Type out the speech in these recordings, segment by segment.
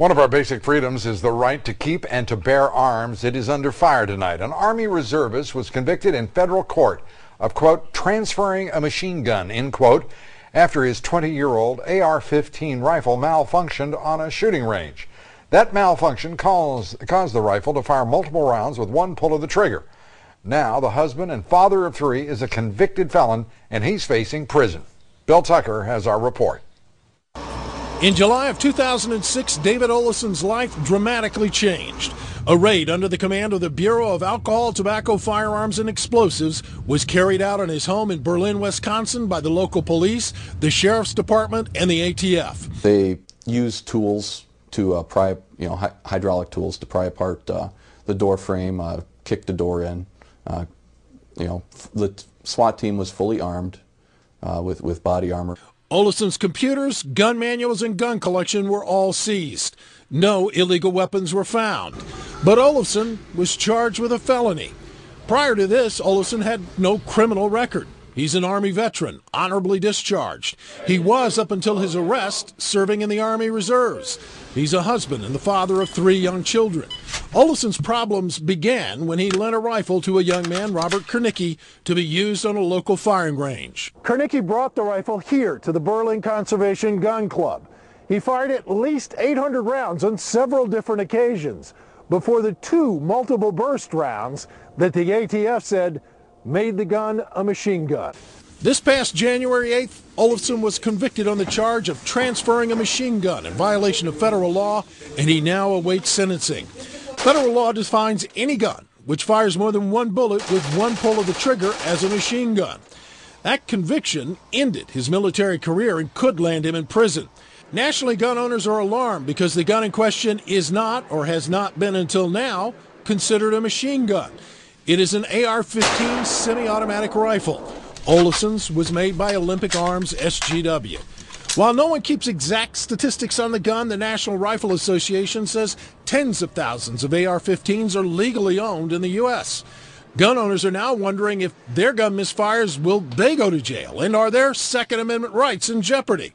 One of our basic freedoms is the right to keep and to bear arms. It is under fire tonight. An Army reservist was convicted in federal court of, quote, transferring a machine gun, end quote, after his 20-year-old AR-15 rifle malfunctioned on a shooting range. That malfunction caused the rifle to fire multiple rounds with one pull of the trigger. Now the husband and father of three is a convicted felon, and he's facing prison. Bill Tucker has our report. In July of 2006, David Oleson's life dramatically changed. A raid under the command of the Bureau of Alcohol, Tobacco, Firearms, and Explosives was carried out on his home in Berlin, Wisconsin by the local police, the Sheriff's Department, and the ATF. They used tools to pry, hydraulic tools to pry apart the door frame, kick the door in. The SWAT team was fully armed with body armor. Oleson's computers, gun manuals, and gun collection were all seized. No illegal weapons were found. But Oleson was charged with a felony. Prior to this, Oleson had no criminal record. He's an Army veteran, honorably discharged. He was, up until his arrest, serving in the Army Reserves. He's a husband and the father of three young children. Oleson's problems began when he lent a rifle to a young man, Robert Kernicki, to be used on a local firing range. Kernicki brought the rifle here to the Berlin Conservation Gun Club. He fired at least 800 rounds on several different occasions before the two multiple burst rounds that the ATF said made the gun a machine gun. This past January 8th, Oleson was convicted on the charge of transferring a machine gun in violation of federal law, and he now awaits sentencing. Federal law defines any gun which fires more than one bullet with one pull of the trigger as a machine gun. That conviction ended his military career and could land him in prison. Nationally, gun owners are alarmed because the gun in question is not, or has not been until now, considered a machine gun. It is an AR-15 semi-automatic rifle. Oleson's was made by Olympic Arms SGW. While no one keeps exact statistics on the gun, the National Rifle Association says tens of thousands of AR-15s are legally owned in the U.S. Gun owners are now wondering if their gun misfires, will they go to jail, and are their Second Amendment rights in jeopardy?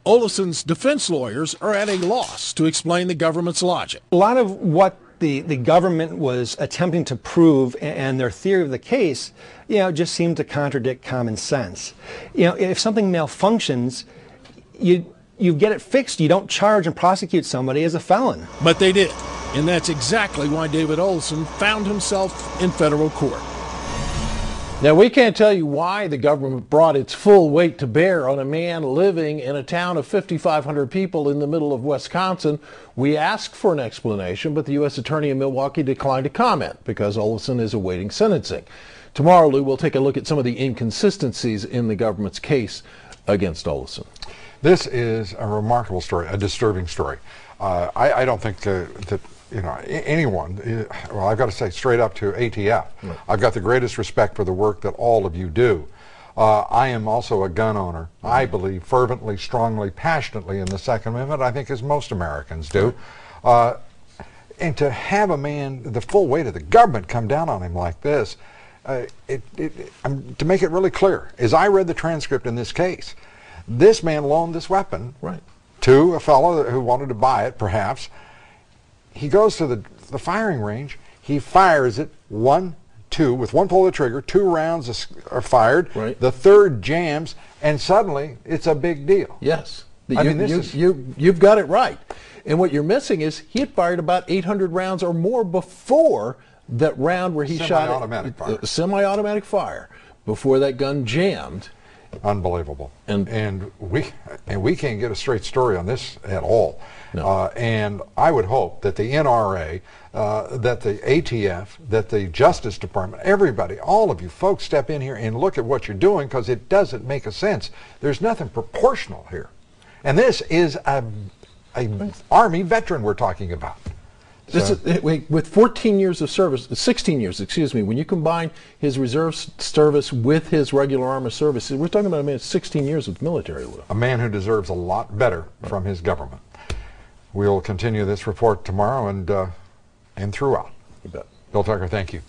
Oleson's defense lawyers are at a loss to explain the government's logic. A lot of what the government was attempting to prove and their theory of the case, just seemed to contradict common sense. If something malfunctions, you get it fixed. You don't charge and prosecute somebody as a felon. But they did, and that's exactly why David Oleson found himself in federal court. Now, we can't tell you why the government brought its full weight to bear on a man living in a town of 5,500 people in the middle of Wisconsin. We asked for an explanation, but the U.S. Attorney in Milwaukee declined to comment because Oleson is awaiting sentencing. Tomorrow, Lou, we'll take a look at some of the inconsistencies in the government's case against Oleson. This is a remarkable story, a disturbing story. I don't think that anyone, well, I've got to say straight up to ATF, I've got the greatest respect for the work that all of you do. I am also a gun owner. I believe fervently, strongly, passionately in the Second Amendment, I think as most Americans do. And to have a man, the full weight of the government come down on him like this, to make it really clear, as I read the transcript in this case, this man loaned this weapon to a fellow who wanted to buy it, perhaps. He goes to the firing range. He fires it, with one pull of the trigger, 2 rounds are fired. The third jams, and suddenly it's a big deal. Yes. You've got it right. And what you're missing is he had fired about 800 rounds or more before that round where he shot it. Semi-automatic fire. Before that gun jammed. Unbelievable. And we can't get a straight story on this at all. No. And I would hope that the NRA, that the ATF, that the Justice Department, everybody, all of you folks step in here and look at what you're doing, because it doesn't make a sense. There's nothing proportional here. And this is an Army veteran we're talking about. With 14 years of service, 16 years, excuse me, when you combine his reserve service with his regular Army service, we're talking about a man 16 years of military. A man who deserves a lot better from his government. We'll continue this report tomorrow and throughout. You bet. Bill Tucker, thank you.